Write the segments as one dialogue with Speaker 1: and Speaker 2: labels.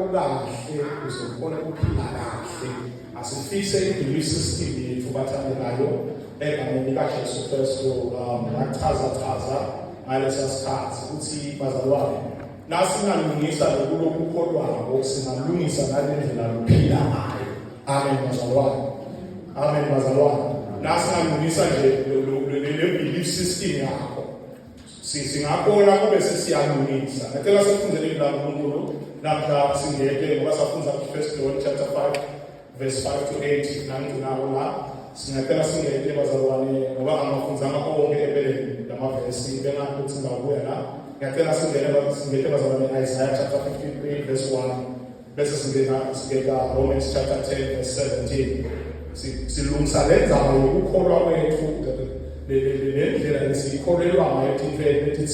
Speaker 1: ukahle uzobona ukuphila kahle asifise i-belief system yethu bathandekayo egameni likaJesu Kristu chaza ngalesa sikhathi ukuthi bazalwane nasingalungisa lokulokhu ukholwayo singalungisa ngalendlela lokuphila ngayo. Amen bazalwane. Amen bazalwane. Nasingalungisa nje le belief system yakho singakona kube sesiyalungisa. Ngicela sifundele la uNkulunkulu namhla singeke ngoba safunza ku1 John chapter 5 verse 5 to 8 nanginawo la singacela singeke bazalwane ngoba amafundzanga onke ebeleni lamavesi bengakuthi ngabuya la. Ngicela singeke bazalwane Isaiah chapter 53 verse 1 bese singeka Romans chapter 10 verse 17 silungisa lenza ukukholwa kwethu lendlela lesikholelwa ngayo ethi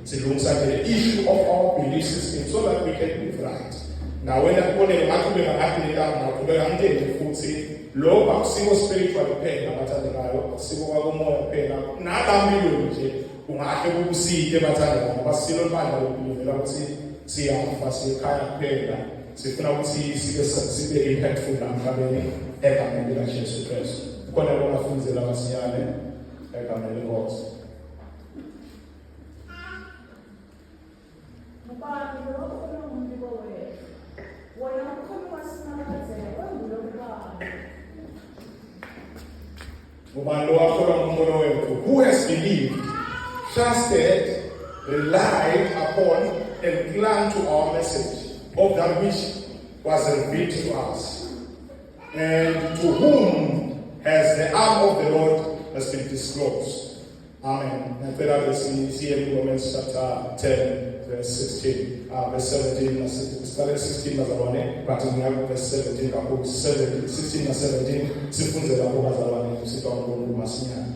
Speaker 1: silungisa the issue of our belief system so that we can live right. Now when akuboneke ngaqhubeka ngaqhubeka ngithe futhi lokho akusiko spiritual kuphela abathandekayo akusiko kwakomoya kuphela nalambilo nje kungahle kukuside bathandekayo basilo bandla lokuvela ukuthi siyafa sikhaya kuphela sifuna ukuthi sibe impactful namhlabeni egameni likaJesu Kristu. Khona lo ngafundzela masiyane egameni lenkosi.
Speaker 2: Ubani lo umuntu kowe wona ukhona wasinakazela kwengulo kubani
Speaker 1: Ubani lo akholwa ngomoya wethu who has believed, trusted, relied upon and clung to our message of that which was revealed to us, and to whom has the arm of the Lord has been disclosed. Amen. And then we see in Romans chapter 10, verse 16, verse 17, started 16 bazalwane, but we have verse 17, 16 and 17, sifunze lapho bazalwane, kusitwa uNkulunkulu masinyane.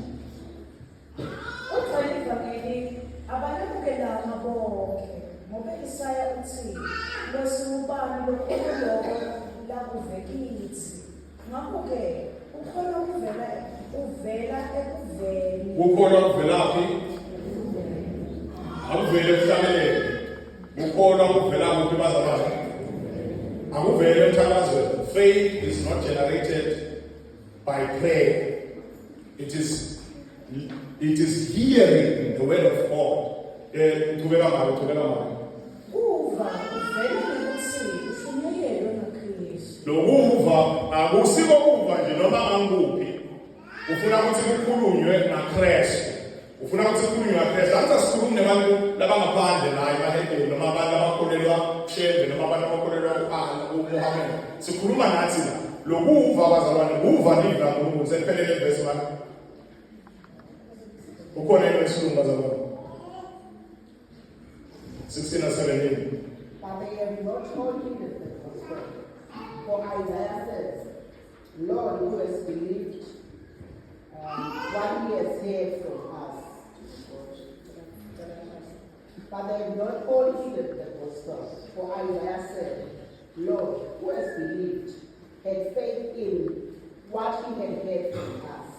Speaker 2: ngoba Isaya uthi losubani lokholwa la kuvekithi ngakho-ke ukholwa uvela ekuveni
Speaker 1: Ukholwa kuvelaphi? Akuvele emhlabeni. Ukholwa kuvela kuphi bazalwane? Akuvele emthakazweni. Faith is not generated by prayer. It is hearing the word of God. Uqhubeka ngayo.
Speaker 2: uva uvela ukuthi ufinyelele naKristu.
Speaker 1: Lokuva akusiko kuva nje noma angikuphi. Ufuna ukuthi kukhulunywe naKristu. Ufuna ukuthi kukhulunywe naKristu. Angithi sikhulume nabantu labangaphandle la emahedeni noma abantu abakholelwa kuShembe noma abantu abakholelwa kuMuhammad. Sikhuluma nathi la. Lokuva bazalwane kuva ndivula uNkulunkulu sephelele verse 1. Ukhona isilungu bazalwane. 16 and 17.
Speaker 3: But they have not all heeded the gospel. For Isaiah says, Lord, who has believed what he has heard from us. But they have not all heeded the gospel. For Isaiah said, Lord, who has believed, had faith in what he had heard from us.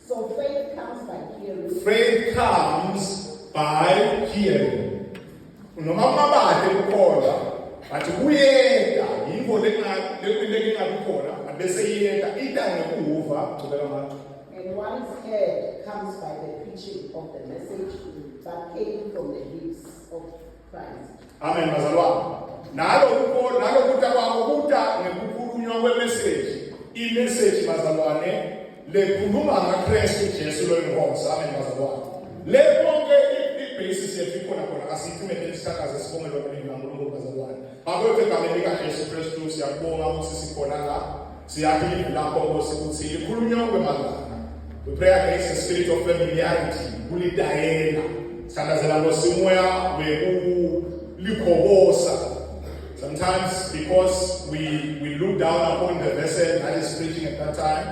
Speaker 3: So faith comes by hearing.
Speaker 1: Faith comes by hearing. Noma mabade ukholwa bathi kuyeka yinto lekingabikhona bese yiyeka idanga ukuva cubela manje.
Speaker 3: And what is heard comes by the preaching of the message that came from the lips of Christ.
Speaker 1: Amen bazalwane. Nalokuthi akwakubuda ngekukhulunywa kwemessage. I-message bazalwane lekhuluma ngaKristu Jesu loyinkosi. Amen bazalwane. Le bonke basis yethu ikhona asithumele isithakazi sibongela ukulingana uNkulunkulu bazalwane. Akukho egameni likaJesu Kristu siyabonga ukuthi sikhona la. Siyaphila lapho ukuthi ikhulunywa kwemazana. We pray against the spirit of familiarity. Kulidayela. Sandazela ngosimoya welikhobosa. Sometimes because we look down upon the vessel that is preaching at that time,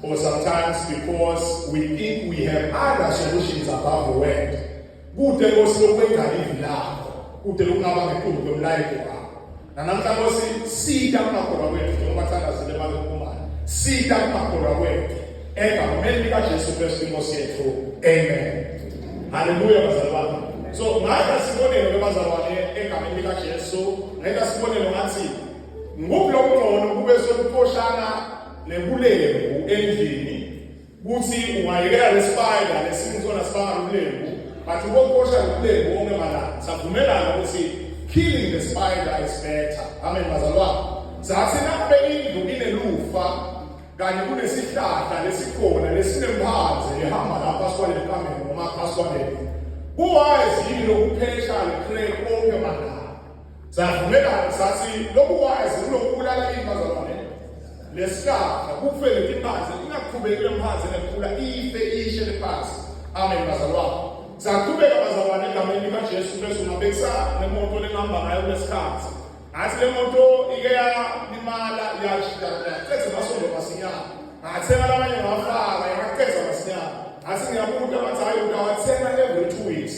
Speaker 1: or sometimes because we think we have other solutions above the word. Kude ngosilokwenza ivilapho kude lokungaba ngequlu kwemlayeko wakho nanamhlanje sida kumakholwa kwethu njengoba thandazile malukumana sida kumakholwa kwethu egameni likaJesu Kristu inkosi yethu. Amen. Hallelujah bazalwane. So ngathi sibonele bazalwane egameni likaJesu ngeke sibonele ngathi ngokungcono kube sokuphoshana nebulembu endlini kuthi ungayekela lesibayela lesimzona sibanga ubulembu but ukuphosha ubulembu wonke mala savumelana ukuthi killing the spider is better. Amen bazalwane. Sathi nabe indlu inelufa kanye kunesihlahla lesikhona lesinemphadze ehamba lapha sikwale kamera noma phaswane. Kuwise yini lokuphesha lecrack wonke mala. Savumelana sathi lokuwise kulokubulala imazalwane. Lesihlahla kufele imphansi ingaqhubekile imphansi nekhula ife ishe lephansi. Amen bazalwane. Saqhubeka bazalwane egameni likaJesu Kristu ngabekisa nemoto lengihamba ngayo lesikhathi. Ngathi le moto ike yalimala yaqedza amasondo masinyane. Ngathenga labanye ngafaka yaqedza masinyane. Ngathi ngiyabuka bathi hayi utawathenga every 2 weeks.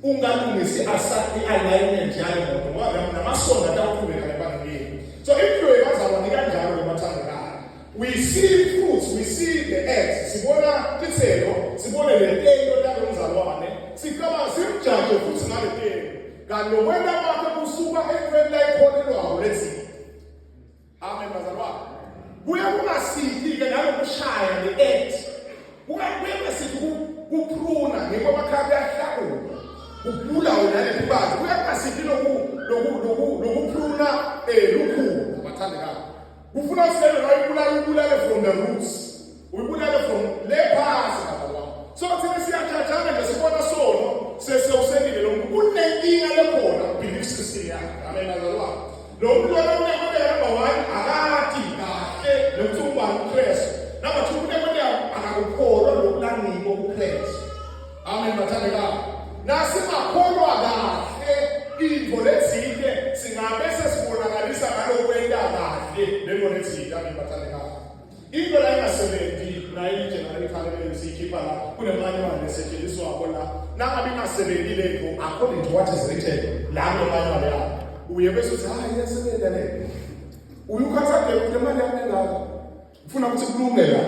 Speaker 1: Ungalungisi alignment yale moto ngoba namasondo ataqhubeka ebangeni. So impilo yebazalwane kanjalo lemathandekayo. We see fruits, we see the eggs. Sibona titselo, sibone le telo lalo mzalwane. Sikama simjaje futhi ngale telo. Kanti wena wakhe kusuka ekweni la ikholelwayo lethi. Amen bazalwane. Kuya kungasithi ke nalo kushaya le eggs. Kuya sithi kupruna ngeke bakhabe yahlakuka. Ukulula wena lebazi. Kuya kasithi lokupruna lukhulu bathandekayo. Ufuna usele uyibulale from the roots. Uyibulale from lephansi bazalwane. So thina siyajajana nje sibona sono sesewusendile lo muntu kunenkinga lekhona belief system yakhe. Amen bazalwane. Lo muntu wena number 1 akati kahle nokuthi uChristu. Number 2 kunekwenye akakukholwa lokulaniko kuChristu. Amen bathandekayo. Nasingakhonwa kahle into lezile singabe sesibonakalisa ngalokwenda kahle lento lezile amen bathandekayo. Into la ingasebenzi nayo generally khalele sikhipha la kunemanye manje esetshenziswa bona nangabe ingasebenzile into according to what is written la ngemanye yayo uye bese uthi hayi yasebenza le uyukhathathe kulemali yakho ufuna ukuthi kulungela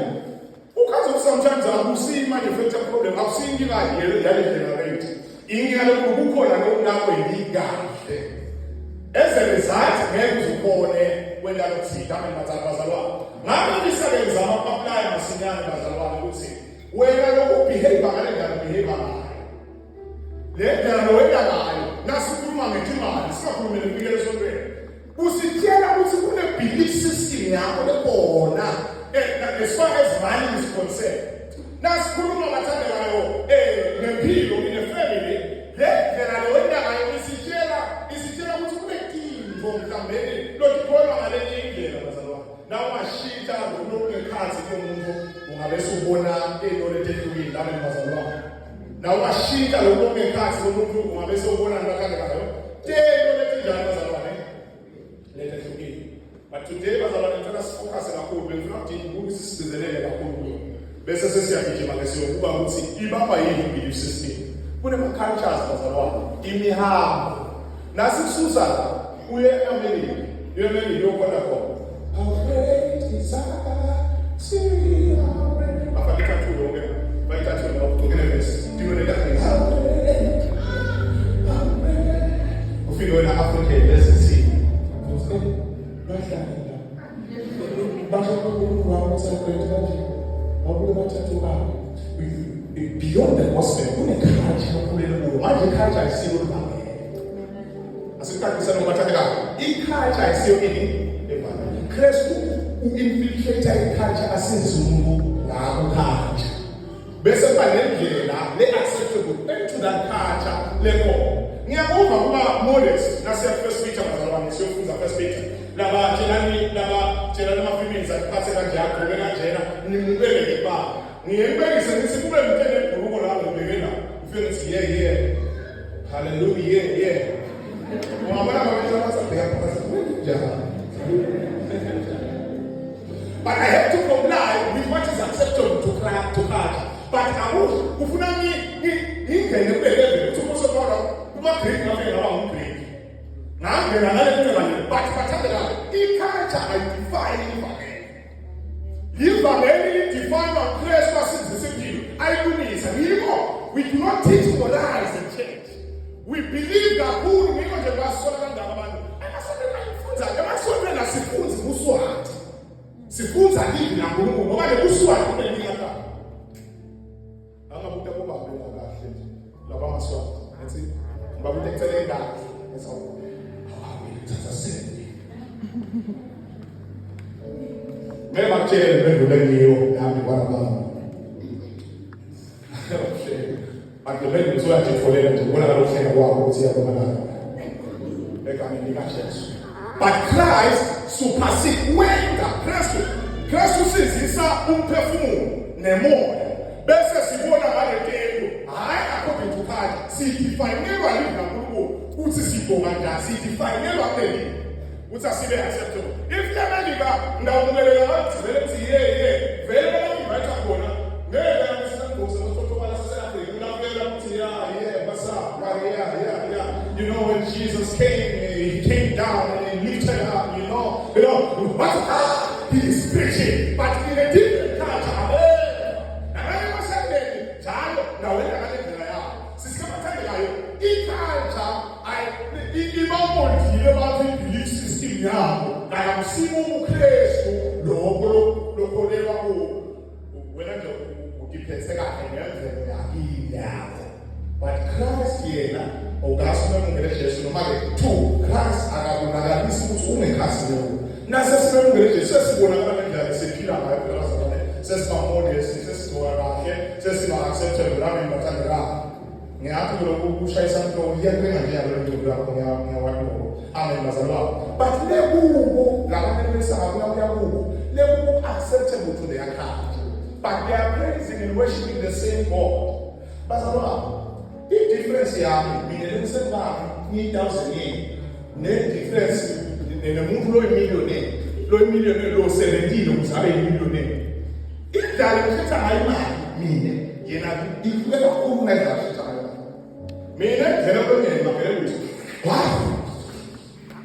Speaker 1: ukhathathe sometimes akusiyi manje factor problem akusiyi kahle yale generate ingalo kukhona lokho indikahle as a result ngeke uzikhone wena lokuthika amen bazalwane ngabe isebenza amapaplaya masinyane bazalwane ukuthi wena lokubehave ngale ndlela behave ngayo le ndlela wena ngayo nasikhuluma ngethimali singakhulumi ngempilo sontweni usitshela ukuthi kune belief system yakho lekhona as far as money is concerned nasikhuluma bathandekayo ngempilo in a family le ndlela wena ngayo isitshela ukuthi kune kinto mhlawumbe lokukholwa ngale indlela bazalwane nawe ungashintsha ngokungekhathi komuntu ungabe usubona into letehlukile amen bazalwane nawe ungashintsha lokungekhathi komuntu ungabe usubona nakandekayo into letinjani bazalwane letehlukile. But today bazalwane ngicela sifocus kakhulu bengifuna ukuthi sisizelele kakhulu bese sesiyagijima ke siyokuba ukuthi ibamba yini belief system. Kunema cultures bazalwane imihambo nasisusa uye eMelika yokhona khona afraid desire see afakita tu yonke bayithathe ngokugcina bese dinonela khona ufike wena African lesisi bahlala bahlala celebrate kanje abule bathathu babo beyond the gospel kuneculture kulelo manje culture isilo libanga asikhathisa nobathandekayo iculture isiyo ini Kristu uinfiltrate iculture asinzungu ngako culture bese banendlela le-acceptable into that culture lekho ngiyakuva kuba modest nasiya first Peter bazalwane siyofunza first Peter laba tshela nama-females atiphathe kanje agqoke kanjena nimubeke ngebanga ngiyembekise ngithi kube mtene ebhuluko lalo ngibekela ufike ngithi yeah hallelujah yeah ungabona abantu abasabheka phakathi but I have to comply with what is acceptable to culture. But kufuna ngingene kubelele ukuthi umusokolo kuba Greek ngafika ngaba Greek ngangena ngale ngene but bathandela iculture ayidefine ivangeli define Christ wasenzise impilo ayilungisa yiko we do not teach morals in church. We believe kakhulu ngiko nje basola kanjani abantu emasontweni asifunzi kuSwati. Sifunza livi naNkulunkulu ngoba lekuswati kunelikhata. Angabuta kuba bela kahle nje. Laba maSwati. Ethi ngabuta eceleni kahle. Esawu. Thatha sendi. Mema kutshele bendule ngiyo nami kwanabami. Akubeni ngithola nje ifolele nje ubona kalokuhleka kwakho ukuthi iyabonakala. Egameni likaJesu. But Christ supersedes wenda. Christ usizisa umphefumulo nemoya. Bese sibona ngale nto, hayi according to God, sidifanelwa liNkulunkulu ukuthi sibonga njani, sidifanelwa phela. Uthi asibe acceptable. If lemelika ndawumukelela ngathi vele kuthi vele invite khona. Ngeke ngisengoze ngothokola saselaphela ngilapela ukuthi what's up? Yeah. You know when Jesus came, he came down and he lifted up, you know, but he is preaching, but in a different culture. And I never said that. Now when I get there, sisikama tell you, in culture, about the belief system now. I am seeing Kristu lokolewa wena nje ukiphetheka ngendlela yakho. But Christ yena ogasona ngele Jesu noma ke two Christ akabonakalisa ukuthi unekhasi leyo. Nase sibengele Jesu sesibonakala ngendlela sephila ngayo phela sesiba modest sesizoba kahle sesiba acceptable nami mbathandela. Ngiyathi lokhu kushayisa into iyakenga nje yalo nto lakho ngiyawaqoqa. Amen bazalwa. But lekubo labantu besakabula kuyakubo lekubo acceptable to their heart. But they are praising and worshiping the same God. Bazalwa. The difference yami mina lekusengami ni-1000 ne-difference nemuntu lo-millionaire lo-17 ukuze abe yi-millionaire. Indlela ngikhetha ngayo imali mina yena ihluke kakhulu ngendlela ngikhetha ngayo imali. Mina ngivela kwenyeni ngavele ukuthi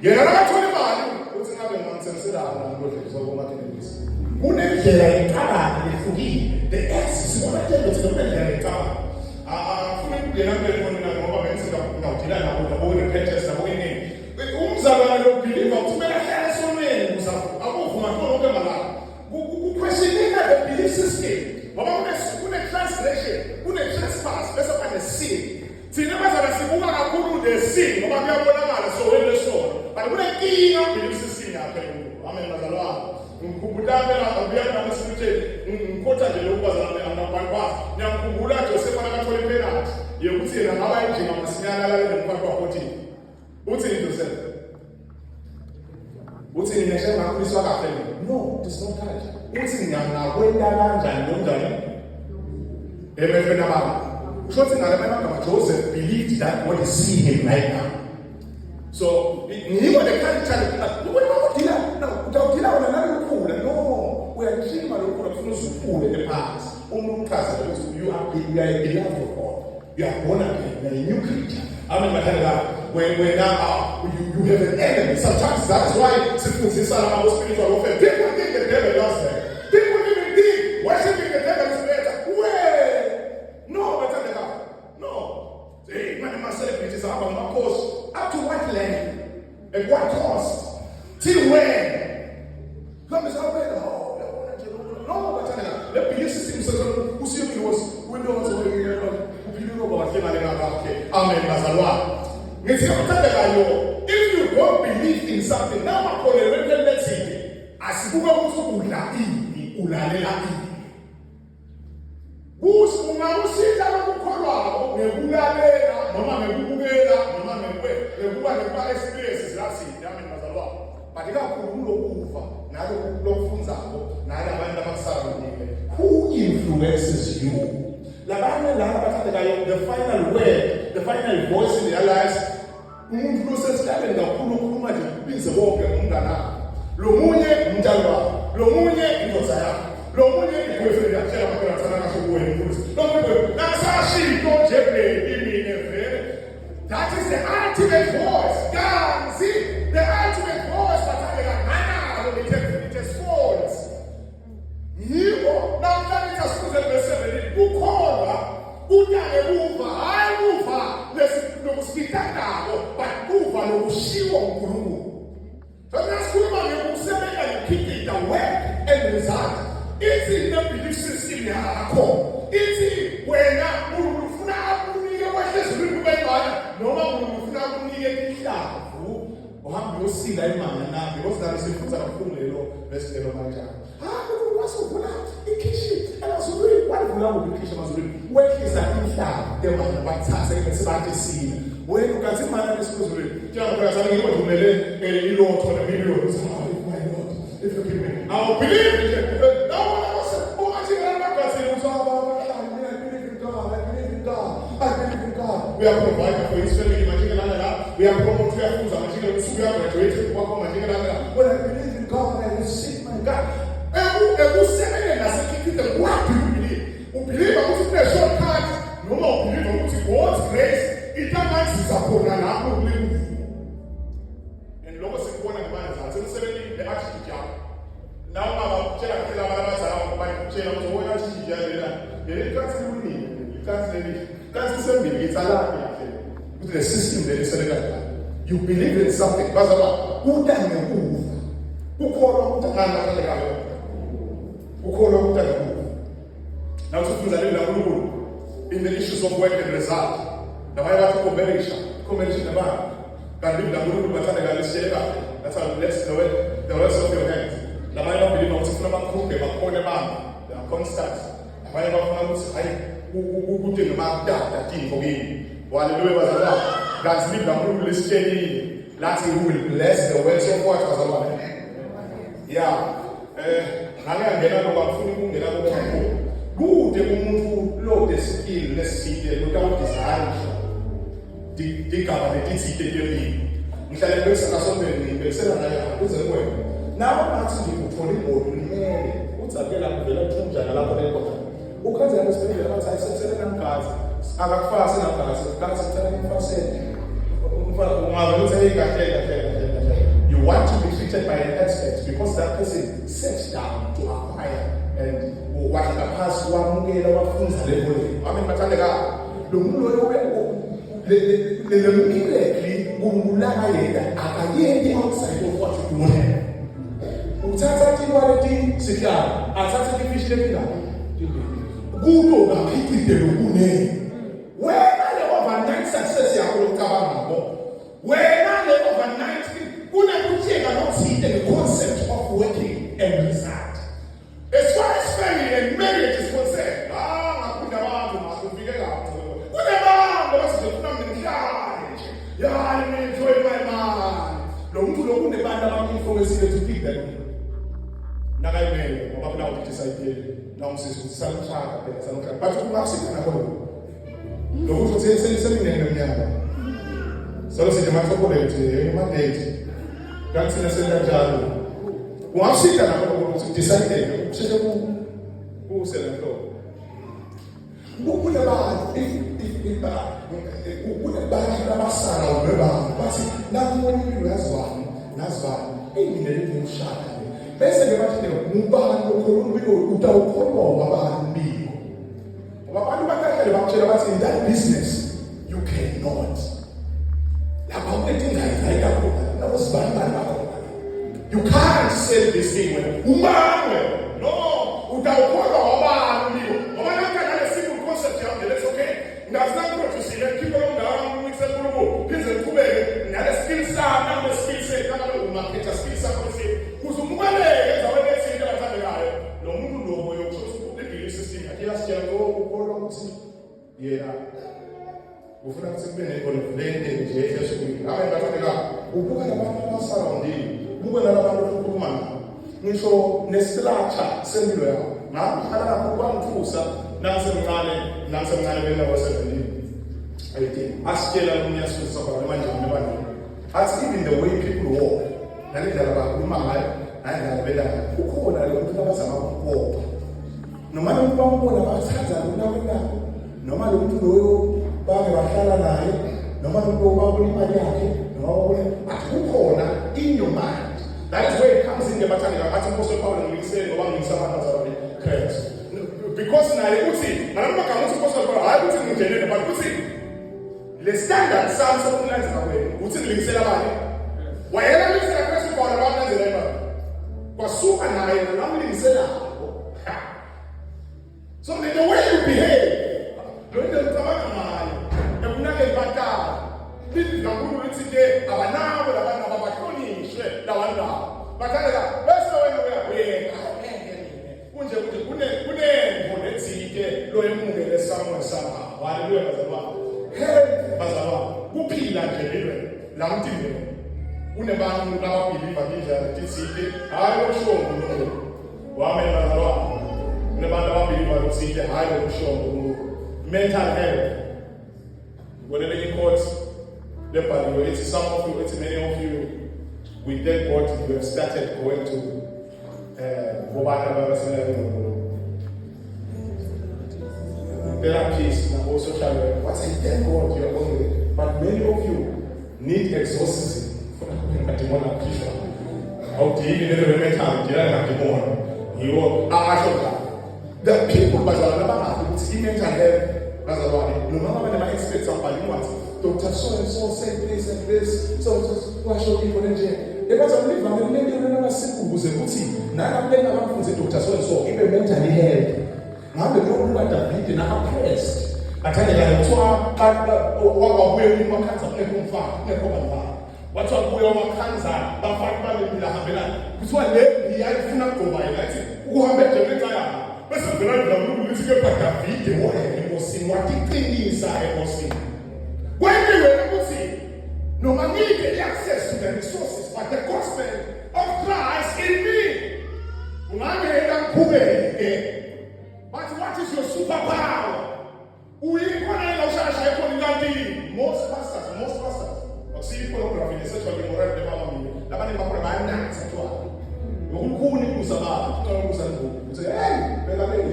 Speaker 1: yena nakathola imali uthi ngabe ngamthengiselana namhlanje sokomathekisi. Kunendlela eqalayo ehlukile. The X sibona nje ukuthi kunendlela eqalayo. Afuna ukungena kwekhona ngoba benze ngawudila nabo ndabona iPeters nabo yini. Umzalwane lokubelieve uthumela hlala esonweni uzafuna akuvuma konke malala. Kuquestioneka the belief system. Ngoba kune translation, kune trespass bese kane sin. Thina bazala sibuka kakhulu the sin ngoba kuyabonakala so wena sona. But kunenkinga belief system yakhe. Amen bazalwane. Ngikhumbula phela ngiyabona nesibitheni ngikhotha nje lokubazana abantu bazi ngiyakhumbula Joseph akathola ipenalty yokuthi yena ngaba injinga masinyana lalela umfana wakhe uthi Joseph uthi ngisho ngakhuliswa kahle no it's not right uthi ngiyakwenda kanjani lonjani emefena baba usho ukuthi ngalemana ngama Joseph believed that what is seeing him right now. So ngiyiko the culture ukudila utawudila wena nalokukhula no uyajima lokhu ufuna uzuphule ephansi umuntu uchaza ukuthi you are beloved of God, you are born again, a new creature. Amen bathandela when you have an enemy. Sometimes that's why sifundisa about spiritual warfare. People think the devil loves them. People even think worshiping the devil is better. Well, no bathandela no. Hey, man, my celebrities are about my course. Up to what level? At what cost? Till when? Come is out there. No, but the belief system says, who see me was windows over here. Who you know about him? Amen. If you don't believe in something, now I'm going to let's see. As you go to Ulalela. Who's Umausita Kukora, Nebulalela, Mama Nebula, Mama Nebula experiences last year. Amen. But if I could over, now look from Zabo, who influences you? The final word, the final voice in their lives, process talent the Puma means a walk and Mundana. Lomunye Mjalwa, Lomunye Indosaya, Lomunye equivalent of Tanaka Nasashi, don't that is the ultimate voice. God, see, the ultimate voice, but it has faults. Now, that is a student person. Ukora, Unaebuva, I move, let's no speak that, but move and Ushiwa Guru. ithi ne-belief system yakho ithi wena ufuna akunike kwehlezulwini kube ngcwala noma ufuna akunike ihlavu uhambe uyosila imali na because nabe sifuza kakhulu lelo kanjani wasuvula ikhishi emazulwini walivula ngokukhisha emazulwini wehlisa ihlavu temali bathatha bese bathi sila wena ukathi imali esizulwini njengoba sana ngibadumele ilotho nemiliyoni if you give me I will believe it. No one else. Oh, I think I'm not going to say, I believe in God. I believe in God. I believe in God. We are providing for his family. We are promoting food. We are graduating. When I believe in God, I receive my God. And who said it? I said, what do you believe? Who believe I'm going to play a shortcut? No more believe I'm going to God's grace. It is upon an apple. And Lord said, one of the man is the attitude job. Now I'm going to tell you what you can't say me. It's a lie. With the system that is set you believe in something. Who done the move? Who called on the hand? Who called on the move? Now, in the issues of work and result, the Bible commercial about. Can live the Guru, but that's how bless the rest of your hands. The Bible believe on Suframa Cook, about Corneman, they are constant. The Bible who did the mark that team for me. While the way was allowed, God's live the Guru is steady. Lati who will bless the words of what was allowed. Yeah. Hanga ngena ngoba mfuni kungena ngoba kude umuntu lo the skill lesifike without desire. Digaba letitsite yeli ngihlale bese kasondeni ngibesela naye kuze kwena nawo nathi ngikuthola imoto nimele utsakela kuvela kunjani lapho lekhona ukhaza lesibhedlela bathi ayisebenzele kangazi akakufasi nagazi kanti sithela imfaseni umfana ungabe uthi kahle you want to be treated by an expert because that person sets down to acquire and what the past wamukela wafunza level ame mathandeka lo muntu loyo the miracle ngulaka yena akayeki outside of what you want. Uthatha iquality sihlala, athatha ifish lepila. Kuto ngaphikide lokune. Wena le overnight success yakho lokubanga ngabo. Wena le overnight kunakutheka nokuthinte the concept of working and result. As far as family and marriage is concerned, ngakunda abantu masufike lapho. Yeah, I enjoy my man. Don't you know the band of people to pick them? Now I may have now decided now since some child, but you must sit at home. Don't you say something in the so it's a matter of mandate. That's in a certain once sit at home to decide who said it. Who would have Masara ubeba basi namoni nazwa ingene umshaka bese ngebathi ngubani okhuluma utawukhuluma abantu abantu bakade bakutshela bathi in that business you cannot lapha unedinga yakho nawusibani bakho you can't sell this thing when umangwe no utawukhuluma abantu ngoba nakana le simple concept yakho that's okay that's not what you see keep on down Kize kubeke nale skill sana na skill set kama umaketa skill sana bese kuzumubaleke zawene sinde bathandekayo lo muntu lo moyo kuzokuthi belief system yakhe siyalo ukholwa ukuthi yena ufuna ukuthi kube neconfidence nje esesukile abantu bathandeka ubuka nabantu abasurrounding ubuka nabantu ukukhuluma ngisho nestructure sempilo yakho ngakhala lapho kwanthusa nasemncane bena wasebenini asitshela umnyasusa kwaba manje abantu athi even the way people walk nalendlela bakhuluma ngayo nalendlela bela ukhona lo muntu abazama ukubopha noma lo muntu bambona bathatha lo noma lo muntu loyo bake bahlala naye noma lo muntu babona imali yakhe noma babona akukhona in your mind that is where it comes in ngebathandeka athi Apostle Paul ngiyisele ngoba ngisabantu azabe Christ because naye uthi nalama kama uthi Apostle Paul hayi uthi ngijenele but uthi le standard sami sokulandela wena uthi ngilingisela bani wayela ngilingisela Kristu kwa abantu enzelema kwasuka naye namlingisela nawo. Bathandeka bese wena uyabuyeka. Kunje kunengo netsike lo emukele Samuel sama. Haleluya bazalwane. Hey bazalwane, kuphila nje lelwe la mtini. Kunebantu lababhiliva nje titsike, hayi oshongo uNkulunkulu. Wamela bazalwane. Kunebantu ababhiliva ukuthi hayi oshongo uNkulunkulu. Mental health. Whenever you quote the Bible, it's some of you, it's many of you, we thank God you have started going to therapists and also social work. But I thank God you are going there. But many of you need exorcism. The people, mental health. No matter when I expect somebody once, Dr. So and so said this and this, so what should people in jail? It was a live and maybe another simple was a good thing. Now I'm playing around with Dr. So and so, even mentally health. Now the problem that the people are oppressed. I tell you that what we're in one kinds of what's up with our cancer, but fight in the Habila. Which one let the eye full of my who have better retire. But some people get back that feet, they want to see what the thing inside was seen. When they were able to see, no man needed access to the resources, but the gospel of Christ in me. But what is your superpower? Most pastors, see pornography in sexual immorality development. Labani makorabana sexual. Ukuni kusaba, kusangu. Say, hey, belabeni.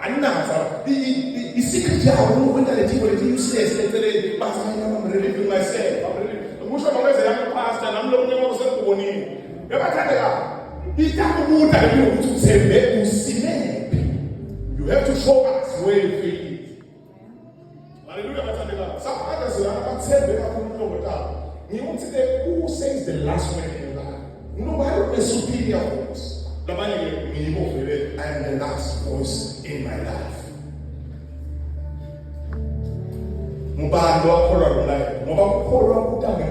Speaker 1: Another, the secret job. When the people are useless, they but I'm relieving myself. I'm Musha always a young pastor, and I'm looking at myself to one. Never tell you. It's not good that you to say, you have to show us where you feel it. Hallelujah. Some others are not said they are not over that. You want to say who says the last word in your life? Nobody is superior voice. The man I am the last voice in my life. Mubando akola life. Mubakolo kutanga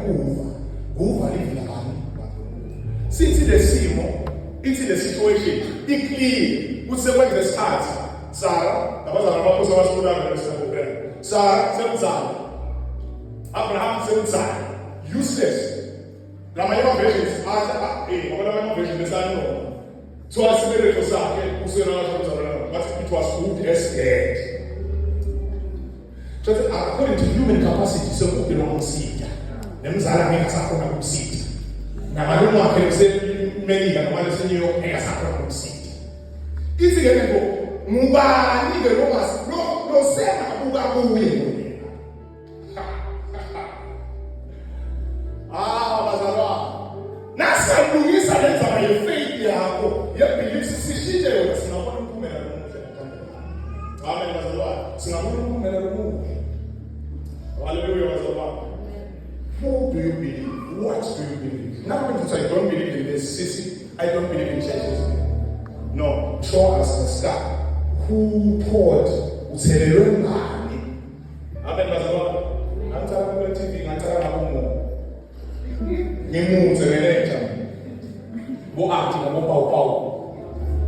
Speaker 1: kuva live la bani. Since the simo, it's the situation. It clear. What's the way the start? Sarah, that was a maposa was put out of Sarah, Sarah, Abraham, Sarah, useless. La mayor version, whatever version is unknown. So I said it was but it was good as dead. So according to human capacity, so we don't see it. Them Zara makes up from a seat. Now I don't know how to say many than one is in your air seat. Is it going to go? Muba, nigga, no, say, Muba, win. Nasa Luisa leta na faith yako ya belief sisi je sinaona mtume na Mungu. Amen bazalwa. Sinaona mtume na Mungu. Hallelujah bazalwa. Who do you believe? What do you believe? Now when you say I don't believe in this sisi, I don't believe in churches. No, show us the star. Who poured uselelo ngani? Amen bazalwa. Antara kwa TV, antara na Mungu. Ngimunze ngelentsha bo athi ngoba pawupawu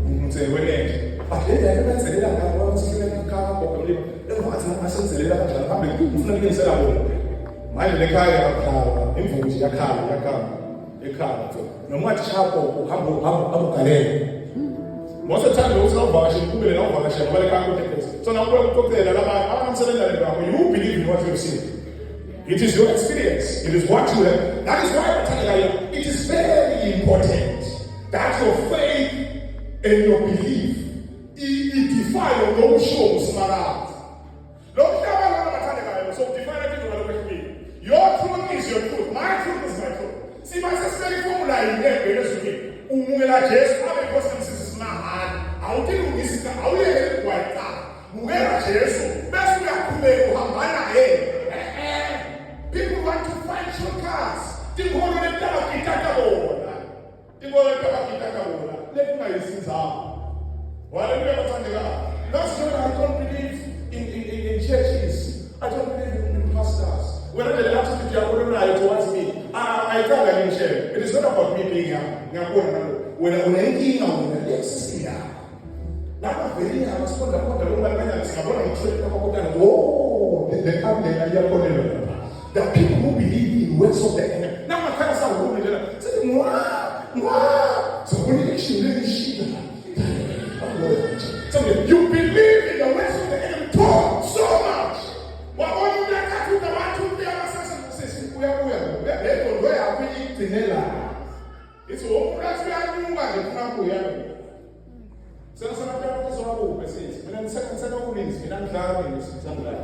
Speaker 1: ngimunze ngelentsha bahlele yabenzelela ngawo sisebenza ekhaya ngokulima engathi nasenzelela kanjani phambi ufuna ukunisela bona manje lekhaya yakhala imvuzi yakhala ekhaya noma athi shapho uhamba abugalela mose thanda usawuvakashela kubele nawuvakashela ngoba lekhaya kuthekeza so nawe ukukhokhela labanye abanamsebenza le ngakho you believe in what you see. It is your experience. It is what you have. That is why it is very important that your faith and your belief define your own shows. So define everything. Your truth is your truth. My truth is my truth. See, my sister formula in there. Umungela Jesu abe kosi sisi mahali. Awuthi ungisika awuyeke kwaita. Mungela Jesu bese uyakhubeka uhambana yena. People want to find shortcuts. Think what they tell us kitaka bona. Think what they tell us kitaka bona. Let me see some. Hallelujah, Batanga. That's why I don't believe in churches. I don't believe in pastors. When I tell you to do towards me, I tell them in church. it is not about me being young. When inkinga unalexa system yakho. Lapha vele abasifunda kodwa lo ngabanya singabona ngithola kodwa oh the kandela liyakhonela lapha. The people who believe in works of the enemy. Now my father said who did that? Say wow. So when you actually shit. So you believe in the works of the enemy so much. Waona unataka kuta watu pia sasa sisi kuya. Leo ndio hapo itinela. It's all that's why you want to come kuya. Sasa sana kwa sababu pesa. Mimi nasema ulinzi, ninamdhara mimi something like.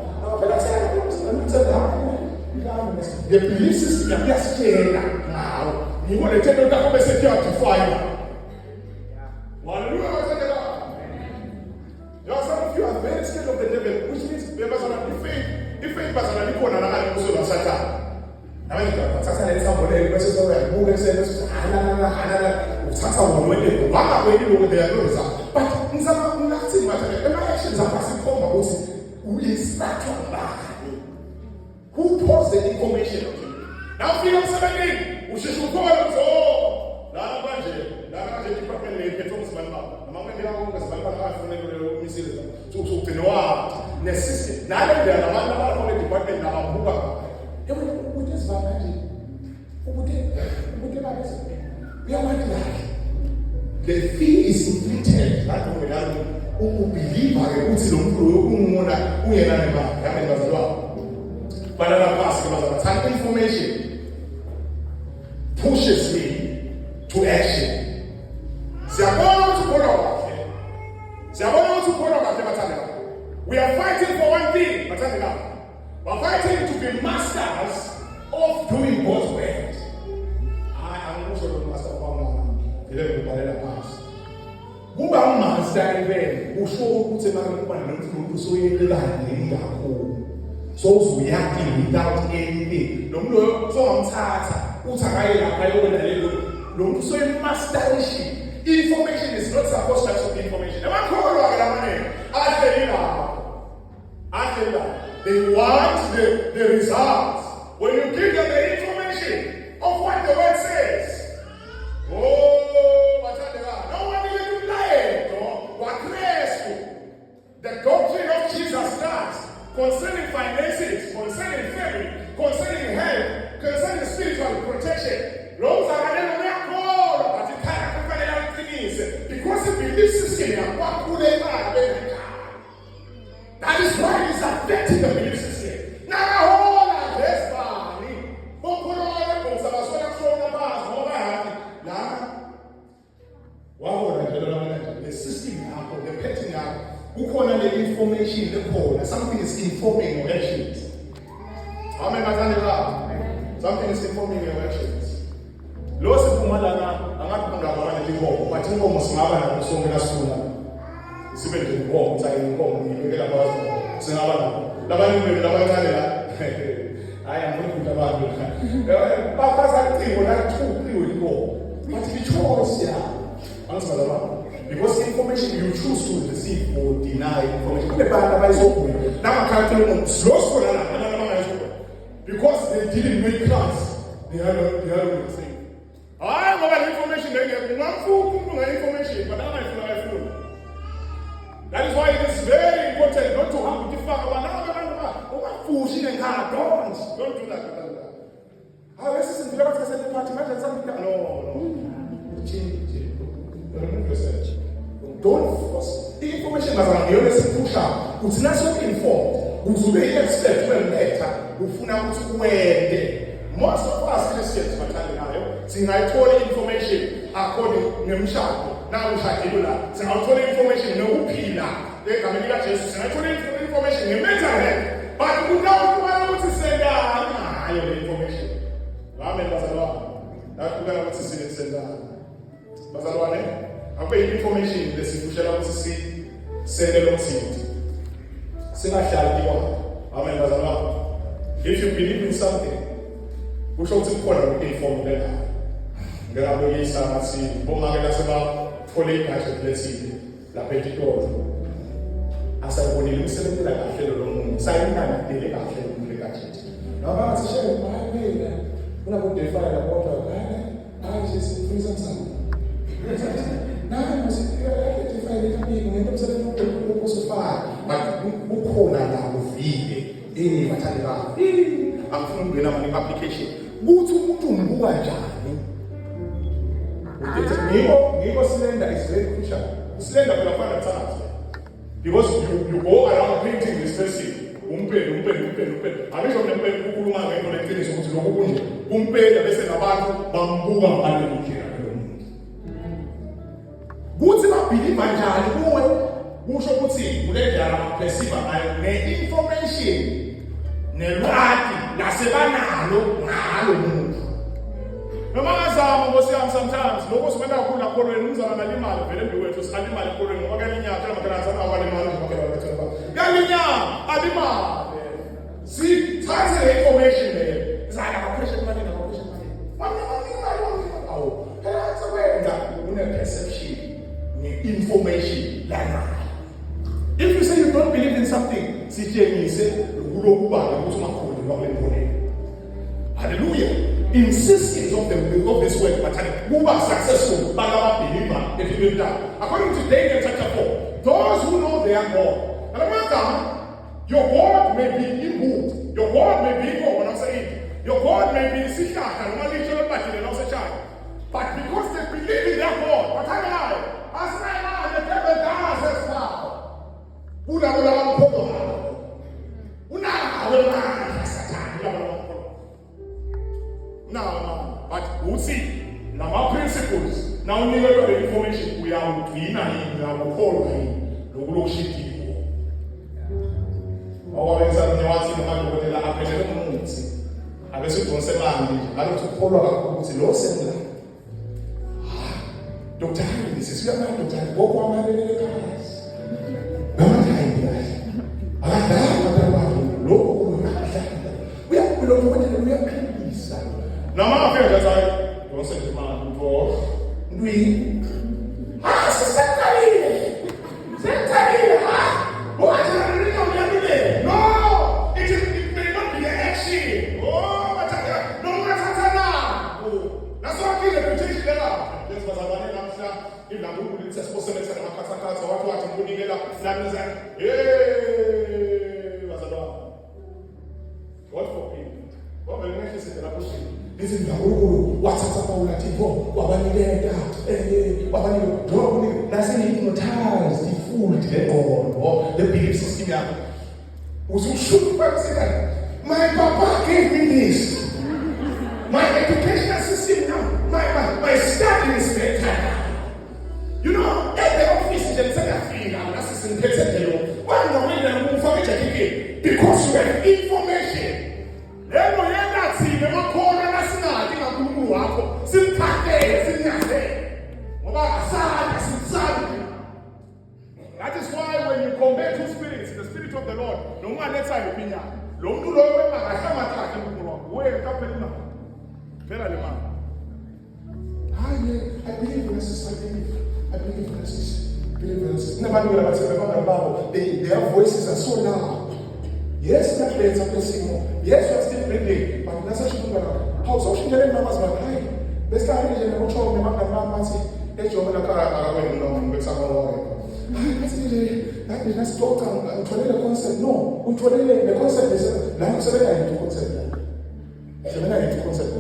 Speaker 1: The belief system ya kiasi now. Ni wale tena utakombe security fire. Hallelujah. There are some of you are very scared of the devil, which means members are not the faith person and people are not also the Satan. Now when you talk, Satan is somebody who says, "Oh, who can say this?" Satan will win it. One way you know they are good, but in some nothing matter. The actions are passing from us. Who is that one? Who pours the information to you? Now, feel 17. We should go on. So, Nana Baje, department name, Petrus Banba. Among the young ones, Banba, so to know necessity. Now, they are not the department now. Who just Banba? We are like that. The fear is inflicted. Like who believe I who see who but another pass information pushes me to action. We are fighting for one thing. We are fighting to be masters of doing God's work. I am also the master of Kuba master event, usho ukuthi kuba nomuntu soyelelana yakho. So we acting without anything. Lo muntu so ngamthatha uthi akaye lapha yona lelo. Lo muntu so mastership. Information is not supposed to have information. Amakholwa ke lamane. They want the results. When you give them the information of what the word says. The doctrine of Jesus Christ concerning finances, concerning family, concerning health, concerning spiritual protection. Because the belief system that is why it's affecting the belief system. Now, the system now, the petting now. Who call the information the call? Something is informing your actions. Amen. Something is informing your actions. Lots of Pumalana, I'm not going to go on the home, but you almost have a song in a school. Sibel to go, saying, "Go, you get about Sinabana." I am looking about it. Papa's acting when I told you go. But if you chose, answer because information you choose to receive or deny information. Now I can't tell them slow because they didn't make class. They are not saying. I have information they get one full information, but now I feel. That is why it is very important not to have to differ about pushing and don't do that. How is this in the party? No. Change it. Remove yourself. Don't force. The information is around the honest push out. It's not so informed. Uzube expect when later. Ufuna utuwende. Most of us Christians are telling you, saying I told information according to Nemshaku. Now Shakibula. Saying I told information no pila. They come in Jesus. I told information in mental health. But without what to say that I have information. Amen. That's what to say that. I'm paying information in the situation to see, send a long seat. Amen. If you believe in something, we should inform them. There are no years I see, Bomagana, Foley, I should let's see, La Petite Order. As I would listen to that, I feel alone, signing and they I feel the gadget. Now, I'm saying, my way, when I would define the water, Usifisa msamo. Naye ifayile kaBiko ngento emsebenzini wokusifaka. Ukhona la uvile. Bathandi babo. Angifuni ukungena manje application. Kuthi umuntu umbuka njani? Ngiko slender is very crucial. Slender phela fana thatha. Because you go around painting this person. Umpende. Amisho nempende ukukhuluma ngento leqiniso ukuthi lokho kunje. Umpende bese nabantu bambuka ngale ndlela lo muntu. Kuthi babhiliva njani kuwe? Kusho ukuthi kulendlela perceive ne-information nelwati lasebanalo ngalo muntu. Noma ngazama Nkosi yami sometimes lokho sikwenda kakhulu akholweni umzala nalimali vele ndiwethu sikalimali ekholweni ngoba kalinyaka amagrants awalimali ngoba kalathemba. Kalinyaka alimali. Sithathe le information leyo. Zala question manje. Awu. Phela asebenza une-perception ne-information lana. If you say you don't believe in something, sitshengise ukulokuba ukuthi ungakholi ngakule. Hallelujah. Insistence of this word, but who are successful, but our believer, if you that. According to Daniel chapter 4, those who know their God. And remember, your God may be involved. Your God may be God, when I'm saying, your God may be sick, and only children back in the North Child. But because they believe in their God, but I as right now, the devil does as well. Now, but we'll see. Now, our principles. Now, we know the information we are doing, we are calling, the worship people. Our example, I see the man who will have a minute. I was going to say, I don't follow the law center. Dr. This is your man, Dr. Walk on my guys. No time, guys. I like that. We are we are peace. Now, my friend, as I don't say to man before, we no, it may not be an action. Oh, no, that's what I feel the reputation there. This was a one answer. If I'm going to supposed to make some Makasaka, so what I'm putting it up, hey, was a dog. What for people? What will make you say that? This is the what's up on that people? What when you get that? What when you don't? That's an hypnotized, the fool to get on, or the belief system. Was you should say that? My papa gave me this. My educational system now, my study is better. You know, at the office, they say that thing, I'm assistant president. Why are you going to move for it? Because you have information. Then when you're not seeing them, I'm calling us now. I think I'm going to move up. Sim Kate, that is why when you compare two spirits, the spirit of the Lord, no one lets out opinion. Long to know I have attacked him. Where company now? I believe in this. I believe in this. Their voices are so loud. Yes, that plays up the signal. Yes, we're still playing. But that's actually how so she didn't know what's my life. This guy is in the much of the man. Let's go in the car. I went along with someone. That is not total. The concept. No, the concept is like seven concept. Seven concept.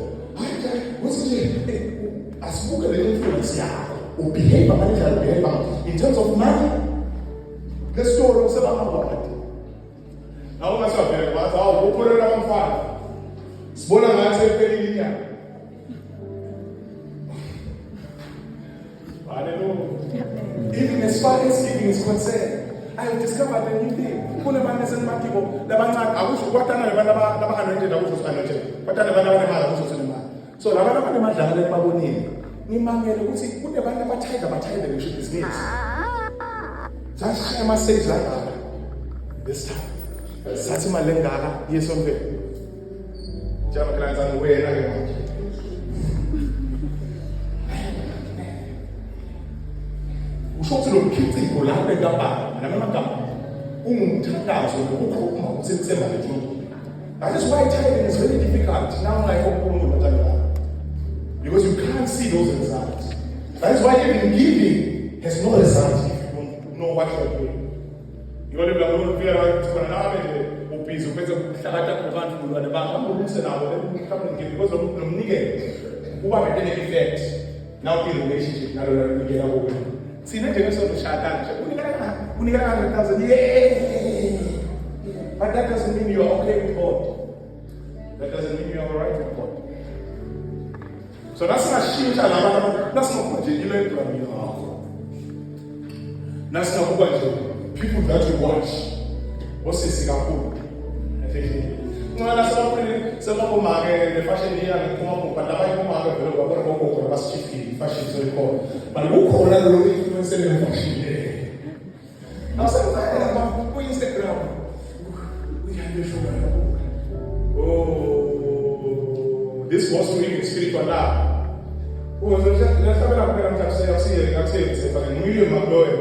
Speaker 1: As book and influence, or behavior manager behavior in terms of money. Let's do it about it. Now, what's up there? I'll put it on fire. Smaller than I said, very linear. Even as far as giving is concerned, I have discovered a new thing. Who never listen to people? The man, I wish what I never anointed, I was anointed. But I never was anointed. So, I never had a baboni. Nimangele ukuthi kude abantu abathatha abathatha ngisho business. Just share my stage like that. This time. Sathi imali engaka yesonto. Njalo klanza wena ke manje. Ushothi lo mkhiciko lapha enkambala namagama ungumthandazo ukukhuluma usemtsemba lethu. That is why tithing is very difficult. Now like uNkulunkulu uthanda. Because you can't see those results. That is why even giving has no result if you don't know what you are doing. You only have to figure out what's going on. Because of the effect. Now the relationship, now we get over. See, not just on the shaitan. We got 100,000. Yeah. But that doesn't mean you are okay with God. That doesn't mean you are alright with God. So that's not shit. That's not what you learn from you. That's not what people that you watch. What's this Singapore? I think. No, that's not really. Some of them the fashion here and come up, but I come out of the world of fashion so called. But who call that really influence in fashion? Now, sometimes we Instagram. We have to show them. Oh, this was really spiritual now. Oh, let's have a say, if I can really my glory.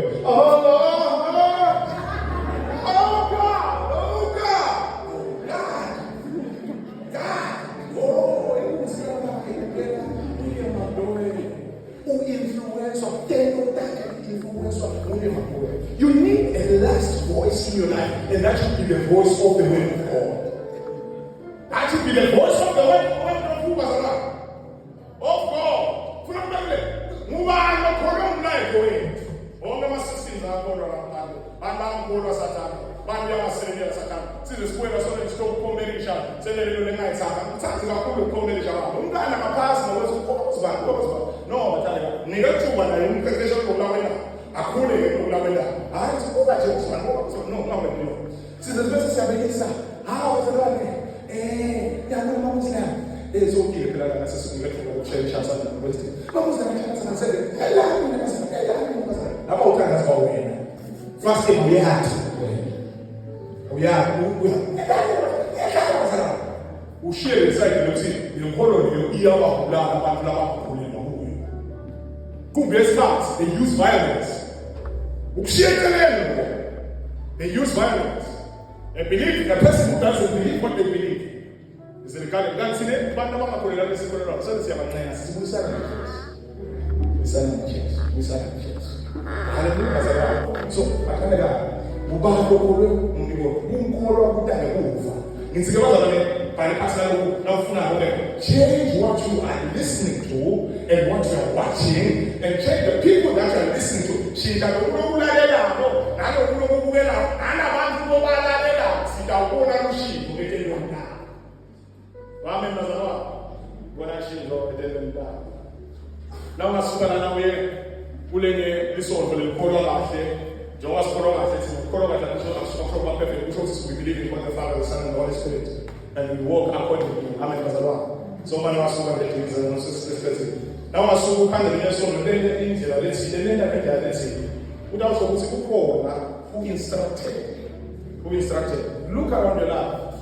Speaker 1: You need a last voice in your life, and that should be the voice of the word of God. That should be the voice of the word of God. From the move on, no problem, night going. All the sisters are going around, and I'm going to Satan. Bandia Senior Satan. See the square of something stop combination. Say that you night Satan. Something I could combination. I'm going to pass the words of God. No, but neither two one. I'm presentation of Lamina. I couldn't even Lamina. I had to go back to this one. No. See the verses are being said. How is it like? Yeah, no, Muslim. It's okay if you're not necessarily looking for change chance and university. Muslim chance and said, hello, about time that's how we end. First thing we had to. We share inside the music. You follow your ear of blood. They use violence. They use violence. And believe a person who doesn't believe what they believe is the kind of dancing it. But no one can listen to it. So it's a so I can't get change what you are listening to and what you are watching, and change the people that you are listening to. She can go now I'm super now we're pulling this one for the color. Joas we believe in what the Father, the Son, and the Holy Spirit, and we walk accordingly. Amen. So many of us are going now I saw kind of yes, on the day let's see, let's see. Without who instructed? Who instructed? Look around your life.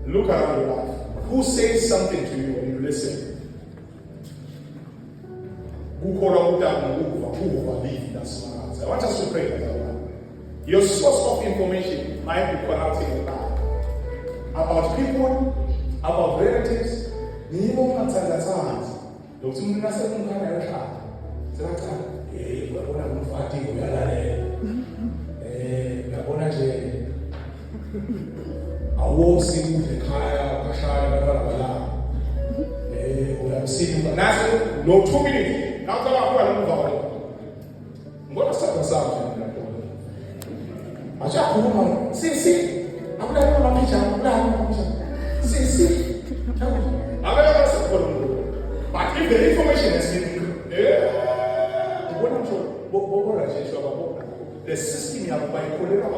Speaker 1: Look around your life. Who says something to you when you listen? Who call out who that's I want us to pray that your source of information might be corrupting your life. About people, about relatives, even at times. Those who are saying, we are going to fight, we are going to I won't see the Kaya, Kashaya, we have seen no 2 minutes. Now, I'm going to start this out. I just see. I'm not going to picture. See. I'm going to support. But if the information is given, the system you have by Colera,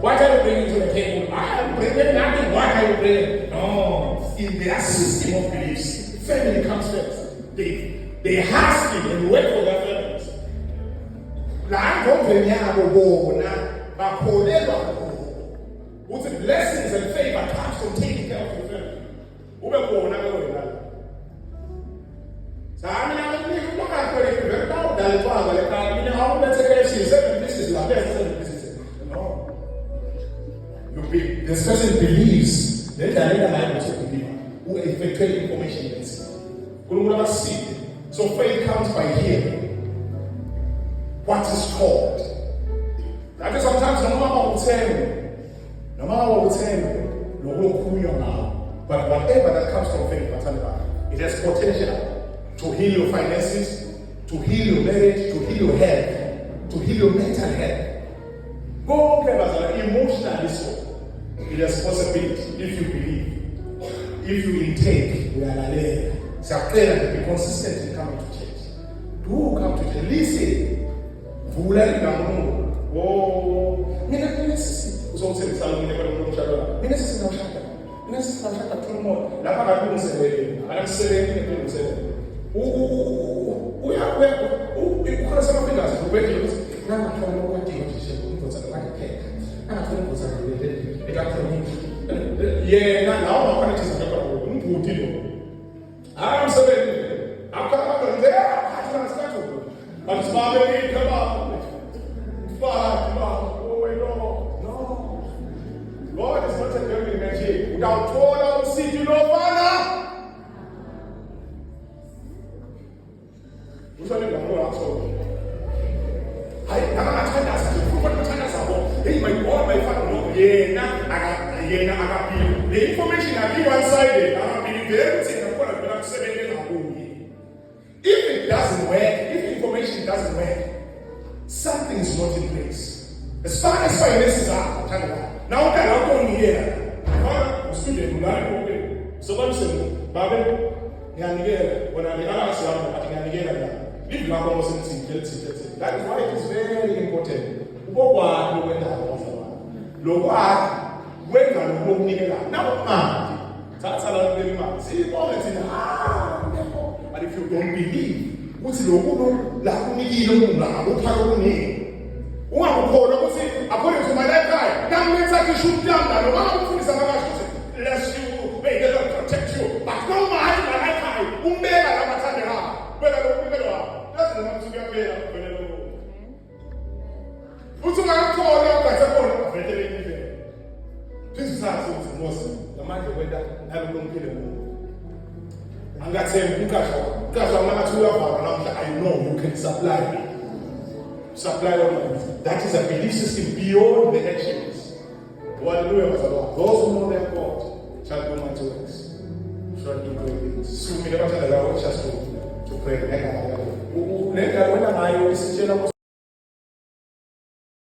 Speaker 1: why are you bringing to the table? I am bringing nothing. Why are you bringing? No, in their system of beliefs, family comes first. They hustle and work for their families. With the blessings and favor comes from taking care of your family. So I mean, this person believes dalela ngayo ukuthi ubelieve u-effectual information base. uNkulunkulu abasile. So faith comes by hearing what is taught. That is sometimes noma uthembe nokukhulunywa ngawo. But whatever that comes from faith, it has potential to heal your finances, to heal your marriage, to heal your health, to heal your mental health. Go emotionally so. It has possibility if you believe. If you intake, we are alert. So clear and be consistent in coming to church. Do come to church. Listen. Vula ngamungu. Oh, mina sisi uzomsebenzisa mina kwalomshado. Mina sisi nawushada. Mina sisi nawushada thumo. Lapha ngakulungiselele. Akakusebenzi ngekulungiselele. Uya ukhona samaphindazi ubhekile ukuthi nangathola ukwadinga nje umvuza kwaphela. Angathola umvuza nje ekakhonini. Yena nawo mafanele sizakho umbhuti lo. Amsebenzi. Akakho nje athina sikhathu. Basibabe ikhaba. Oh my Lord. No. God is not a gambling machine. Without total city no father. Usale ngamungu akho. Hayi nakathanda sathi ufuna ukuthanda sabo. Hey my God, my father no yena akaphi. The information are one sided. Akaphi everything akona phela kusebenzela ngakuye. If it doesn't work, if information doesn't work, something is not in place. As far as finances are, now can I come here? Student, so what is it? Babel, Yanigera, when I ask you, I think Yanigera. If you are almost in that is why it is very important. What you went out of Logo, when I look near now, that's a lot of them. See, moments in but if you don't believe, what's the logo? According to my lifetime, that means I can shoot down that. Bless you, may the Lord protect you. But no man, my lifetime, Umbera, Lamatana, whether doesn't want to get better. What's my call? This is how it was. The man who went down, never going to kill him. And that's him, because I'm not too I know you can supply me. Supply all of it. That is a belief system beyond the actions. Hallelujah. Those who know their God shall do mighty works. Shall do great things. So we never tell the Lord just to pray.